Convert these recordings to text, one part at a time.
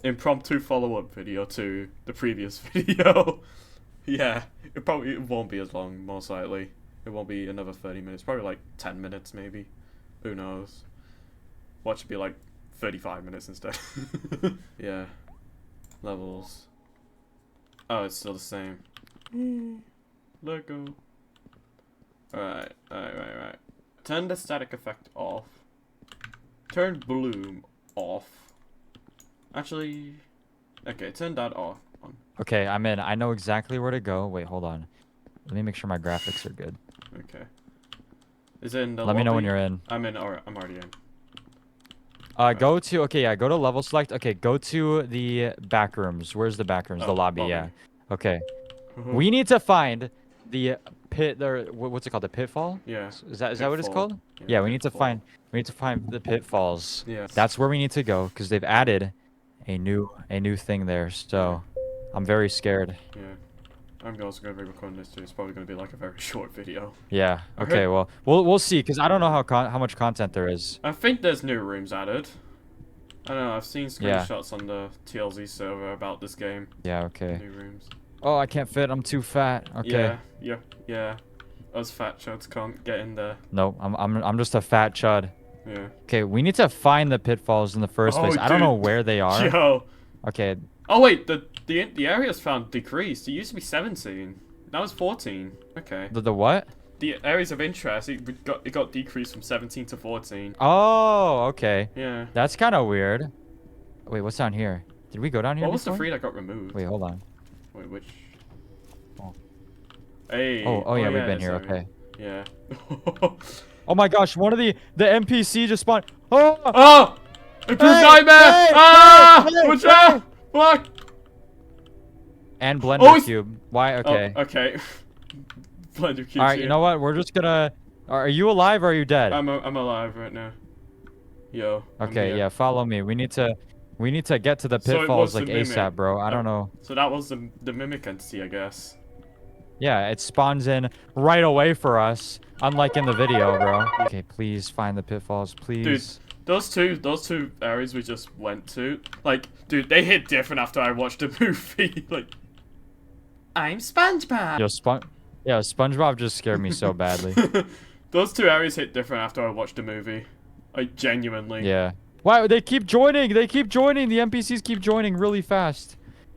Impromptu follow-up video to the previous video. Yeah, it won't be as long, most likely. It won't be another 30 minutes, probably like 10 minutes maybe. Who knows? Watch it be like 35 minutes instead. Yeah. Levels. Oh, it's still the same. Let go. Alright. Turn the static effect off. Turn bloom off. Actually, okay, turn that off. Okay, I'm in. I know exactly where to go. Wait, hold on. Let me make sure my graphics are good. Okay. Is it in the Let me know when lobby? you're in. I'm in, or I'm already in. Go to, okay, yeah, go to level select. Okay, go to the back rooms. Where's the back rooms? Oh, The lobby, yeah. Okay. Mhm. We need to find the pit, there, what's it called? The pitfall? Yeah. Is that what it's Pitfall. called? Yeah, we need to find the pitfalls. Yes. That's where we need to go because they've added a new thing there. So, I'm very scared. Yeah. I'm also going to be recording this too. It's probably going to be like a very short video. Yeah. I Okay. heard- Well, we'll see because I don't know how much content there is. I think there's new rooms added. I don't know, I've seen Yeah. screenshots on the TLZ server about this game. Yeah. Okay. New rooms. Oh, I can't fit. I'm too fat. Okay. Yeah. Us fat chuds can't get in there. No, I'm just a fat chud. Yeah. Okay, we need to find the pitfalls in the first place. I don't know dude. where they are. Yo. Okay. Oh wait, the area's found decreased. It used to be 17. Now it's 14. Okay. The what? The areas of interest, it got decreased from 17 to 14. Oh, okay. Yeah. That's kind of weird. Wait, what's down here? Did we go down here What was the before? free that got removed? Wait, hold on. Wait, which? Oh. Hey. Oh yeah, we've been here. sorry. Okay. Yeah. Oh my gosh, one of the NPC just spawned. Oh! Oh! Improved nightmare! Hey, Ah! hey, What's hey. that? Fuck! And blender Oh, it's- cube. Why? Okay. Oh, okay. Blender cube. All right, you know what? We're just gonna. Are you alive or are you dead? I'm alive right now. Yo. I'm Okay, here. yeah. Follow me. We need to get to the So it pitfalls was like the mimic. ASAP, bro. I don't know. So that was the mimic entity, I guess. Yeah, it spawns in right away for us, unlike in the video, bro. Okay, please find the pitfalls, please. Those two areas we just went to, like, dude, they hit different after I watched the movie. Like, I'm SpongeBob. Yeah, SpongeBob just scared me so badly. Those two areas hit different after I watched the movie. Like, genuinely. Yeah. Wow, they keep joining. They keep joining. The NPCs keep joining really fast.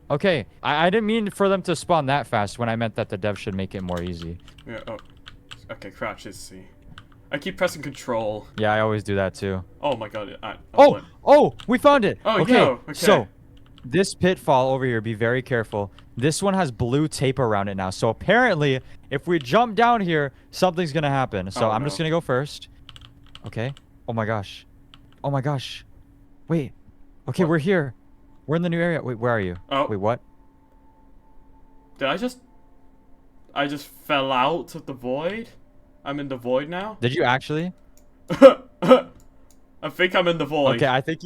Okay, I didn't mean for them to spawn that fast when I meant that the dev should make it more easy. Yeah. Oh. Okay, crouch is C. I keep pressing control. Yeah, I always do that too. Oh my god. Oh, we found it. Oh, okay. yo, okay. So, this pitfall over here, be very careful. This one has blue tape around it now. So apparently, if we jump down here, something's gonna happen. So I'm just gonna go first. Okay. Oh my gosh. Oh my gosh. Wait. Okay, What? we're here. We're in the new area. Wait, where are you? Oh. Wait, what? Did I just fell out of the void? I'm in the void now? Did you actually? I think I'm in the void. Okay, I think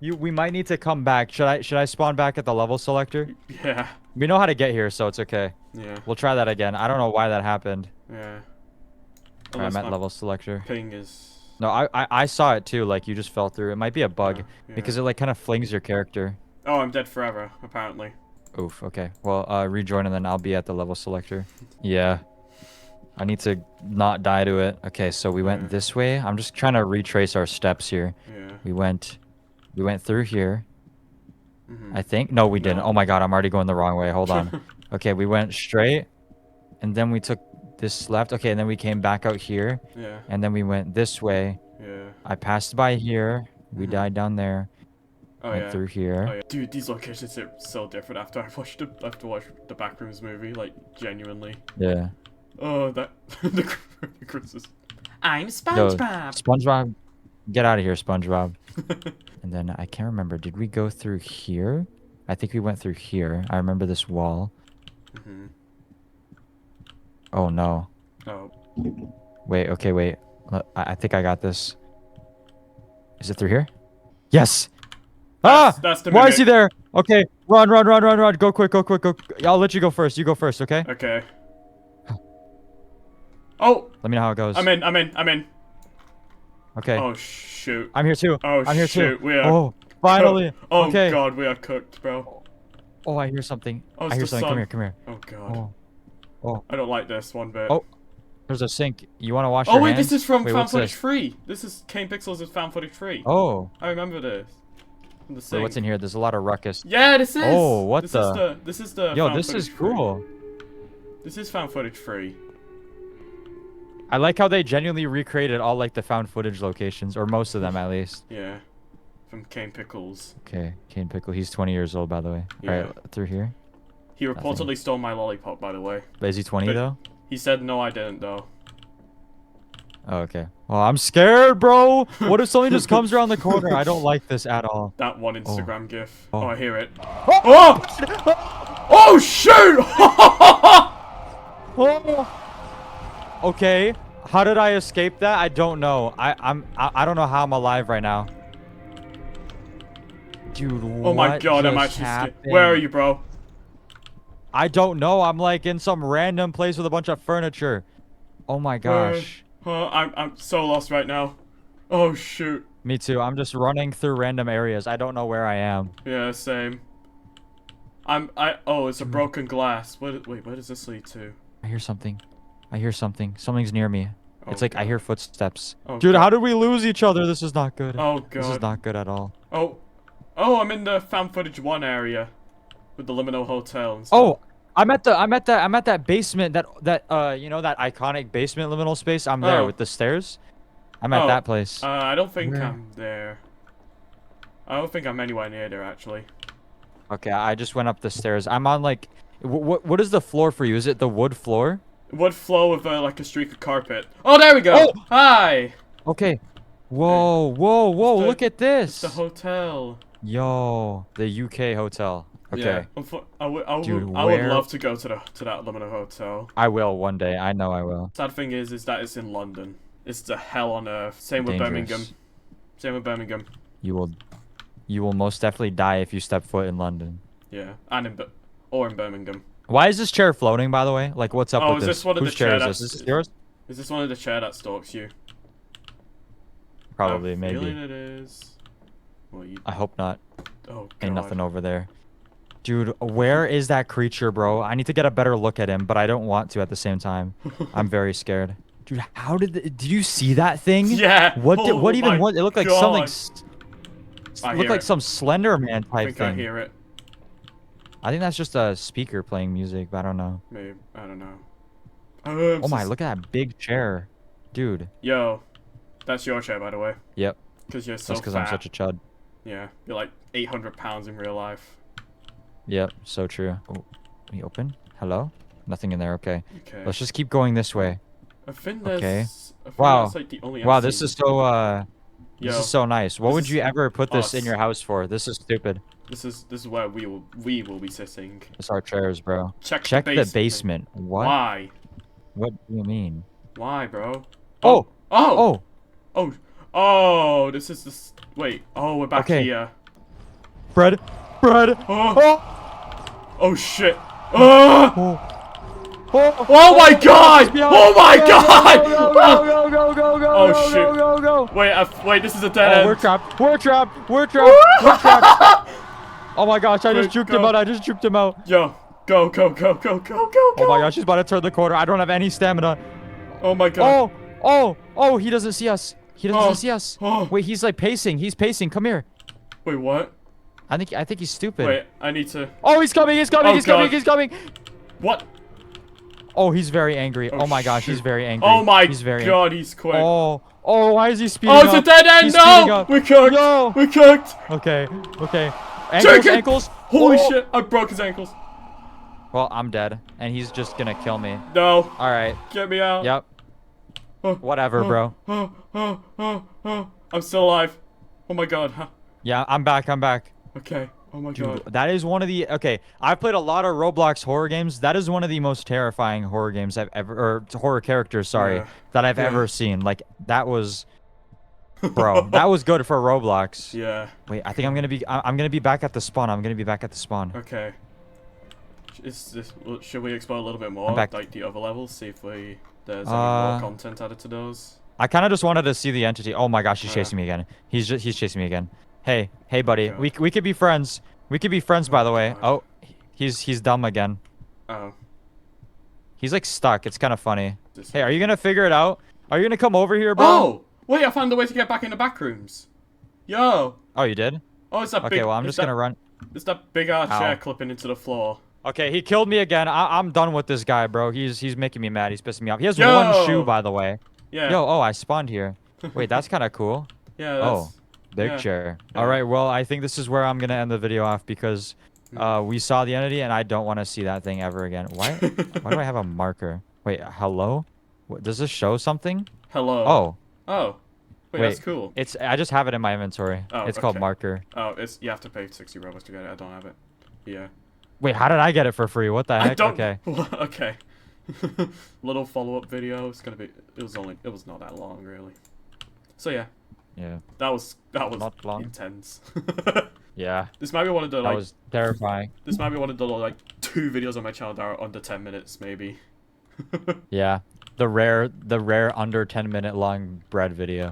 we might need to come back. Should I spawn back at the level selector? Yeah. We know how to get here, so it's okay. Yeah. We'll try that again. I don't know why that happened. Yeah. I'm Unless at my level selector. ping is... No, I saw it too. Like you just fell through. It might be a bug yeah. because it like kind of flings your character. Oh, I'm dead forever, apparently. Oof. Okay. Well, rejoin and then I'll be at the level selector. Yeah. I need to not die to it. Okay, so we went this way. I'm just trying to retrace our steps here. Yeah. We went through here. Mhm. I think. No, we didn't. No. Oh my god, I'm already going the wrong way. Hold on. Okay, we went straight, and then we took this left. Okay, and then we came back out here, Yeah. and then we went this way. Yeah. I passed by here. We died down there. Oh, Went yeah. through here. Oh, yeah. Dude, these locations are so different after I watched the Backrooms movie, like, genuinely. Yeah. Oh, the Christmas. I'm Yo, SpongeBob. SpongeBob, get out of here, SpongeBob. And then I can't remember. Did we go through here? I think we went through here. I remember this wall. Mhm. Oh no. Oh. Wait. Okay. Wait. I think I got this. Is it through here? Yes. That's the Why is he mimic. there? Okay. Run. Go quick. Go. I'll let you go first. You go first. Okay. Okay. Oh! Let me know how it goes. I'm in. Okay. Oh, shoot. I'm here too. Oh, I'm here shoot. too. We are Oh. Finally. Oh Okay. god, we are cooked, bro. Oh, I hear something. Oh, it's I hear the something. sun. Come here. Come here. Oh god. Oh. Oh. I don't like this one bit. Oh. There's a sink. You want to wash Oh your wait, hands? this is from Wait, Found what's Footage this? 3. This is Kane Pixels' Found Footage 3. Oh. I remember this. From the Wait, sink. what's in here? There's a lot of ruckus. Yeah, this is. Oh, what this the? This is the. Yo, Found this Footage is 3. cool. This is Found Footage 3. I like how they genuinely recreated all like the found footage locations, or most of them at least. Yeah. From Kane Pickles. Okay, Kane Pickle. He's 20 years old, by the way. Yeah. All right, through here. He reportedly stole my lollipop, by the way. But is he 20 But- though? He said no, I didn't though. Oh, okay. Well, I'm scared, bro. What if something just comes around the corner? I don't like this at all. That one Instagram gif. Oh. Oh, I hear it. Oh! Oh shoot! Oh. Okay. How did I escape that? I don't know. I don't know how I'm alive right now. Dude, Oh my what god, I'm just actually scared. happened? Where are you, bro? I don't know. I'm like in some random place with a bunch of furniture. Oh my gosh. I'm so lost right now. Oh shoot. Me too. I'm just running through random areas. I don't know where I am. Yeah, same. Oh, it's a broken glass. Wait, where does this lead to? I hear something. I hear something. Something's near me. It's Oh, like I God. hear footsteps. Oh, Dude, God. how did we lose each other? This is not good. Oh This is god. not good at all. Oh, I'm in the Found Footage 1 area with the Liminal Hotel and stuff. Oh, I'm at that basement, that you know, that iconic basement liminal space. I'm there Oh. with the stairs. I'm at Oh, that place. I don't think Where? I'm there. I don't think I'm anywhere near there actually. Okay, I just went up the stairs. I'm on like, what is the floor for you? Is it the wood floor? Wood floor with like a streak of carpet. Oh, there we go. Oh! Hi. Okay. Whoa, whoa, whoa! the- Look at this. The hotel. Yo, the UK hotel. Okay. Yeah. I would Dude, love to go to that Liminal Hotel. I will one day. I know I will. Sad thing is that it's in London. It's the hell on earth. Same with Dangerous. Birmingham. Same with Birmingham. You will most definitely die if you step foot in London. Yeah, and in Birmingham. Why is this chair floating, by the way? Like, what's up Oh, with is this? this one of Whose the chair chair is this? that's- Is this yours? Is this one of the chair that stalks you? Probably, I'm maybe. feeling it is. Well, you. I hope not. Oh god. Ain't nothing over there. Dude, where is that creature, bro? I need to get a better look at him, but I don't want to at the same time. I'm very scared. Dude, how did you see that thing? Yeah. What Oh even my what? It looked like God. something. I It hear looked like it. some Slender Man I type think I thing. hear it. I think that's just a speaker playing music, but I don't know. Maybe I don't know. Oh my, look at that big chair. Dude. Yo, that's your chair, by the way. Yep. Because you're so That's because fat. I'm such a chud. Yeah, you're like 800 pounds in real life. Yep, so true. Oh, let me open. Hello? Nothing in there. Okay. Okay. Let's just keep going this way. I think there's. Okay. I think Wow. that's like the only. Wow, I've this seen. is so Yo, this is so nice. What this would is you ever put this in us. your house for? This is stupid. This is where we will be sitting. It's our chairs, bro. Check The basement. What? Why? What do you mean? Why, bro? Oh! Oh! Oh! Oh! This is this. Wait. Oh, we're back Okay. here. Bread! Bread! Oh! Oh! Oh shit! Oh! Oh! Oh, Oh my god! Oh my god! Go, go, go, go, go, Oh, go, shit. go, go, go. Wait, this is a dead Oh, end. we're trapped. We're trapped. We're trapped. We're trapped. Oh my gosh, I just Wait, juked him go. out. I just juked him out. Yo, go, go, go, go, go, go, Oh go. my gosh, he's about to turn the corner. I don't have any stamina. Oh my god. Oh, he doesn't see us. He doesn't Oh. see us. Oh. Wait, he's like pacing. He's pacing. Come here. Wait, what? I think he's stupid. Wait, I need to. Oh, he's coming. He's coming. Oh, he's coming. God. He's coming. What? Oh, he's very angry. Oh, Oh my gosh, shoot. he's very angry. Oh my he's very god, he's quick. Oh, why is he speeding Oh, up? it's a dead end! He's speeding No! up. We're cooked! No! We're cooked! Okay. Take Ankles, it! ankles. Holy Oh. shit, I broke his ankles. Well, I'm dead, and he's just gonna kill me. No, All right. get me out. Yep. Oh, Whatever, bro. I'm still alive. Oh my god. Huh. Yeah, I'm back. Okay. Oh my Dude, god. that is one of the I've played a lot of Roblox horror games. That is one of the most terrifying horror games I've ever, or horror characters, sorry, Yeah. that I've Yeah. ever seen. Like that was, bro, that was good for Roblox. Yeah. Wait, I think I'm gonna be back at the spawn. Okay. Should we explore a little bit more, I'm back. like the other levels, see if there's any Uh, more content added to those? I kind of just wanted to see the entity. Oh my gosh, he's Yeah. chasing me again. He's chasing me again. Hey, buddy. Okay. We could be friends. We could be friends, by the way. God. Oh, he's dumb again. Oh. He's like stuck. It's kind of funny. This Hey, are you gonna figure it out? Are you gonna come over here, bro? Oh! Wait, I found a way to get back in the back rooms. Yo! Oh, you did? Oh, it's that big... Okay, well, I'm just gonna run. It's that big ass Ow. chair clipping into the floor. Okay, he killed me again. I'm done with this guy, bro. He's making me mad. He's pissing me off. He has Yo! one shoe, by the way. Yeah. Yo, oh, I spawned here. Wait, that's kind of cool. Yeah, that's... Oh, big yeah. chair. Yeah. All right, well, I think this is where I'm gonna end the video off because we saw the entity and I don't want to see that thing ever again. Why do I have a marker? Wait, hello? What, does this show something? Hello. Oh. Oh. Wait, that's cool. I just have it in my inventory. Oh, it's called okay. marker. Oh, you have to pay 60 Robux to get it. I don't have it. Yeah. Wait, how did I get it for free? What the heck? I don't... Okay. Okay. Little follow-up video. It's gonna be... It was not that long, really. So, yeah. Yeah. That was Not long. intense. Yeah. This might be one of the, That like... was terrifying. This might be one of the, like, 2 videos on my channel that are under 10 minutes, maybe. Yeah. The rare under 10-minute long bread video.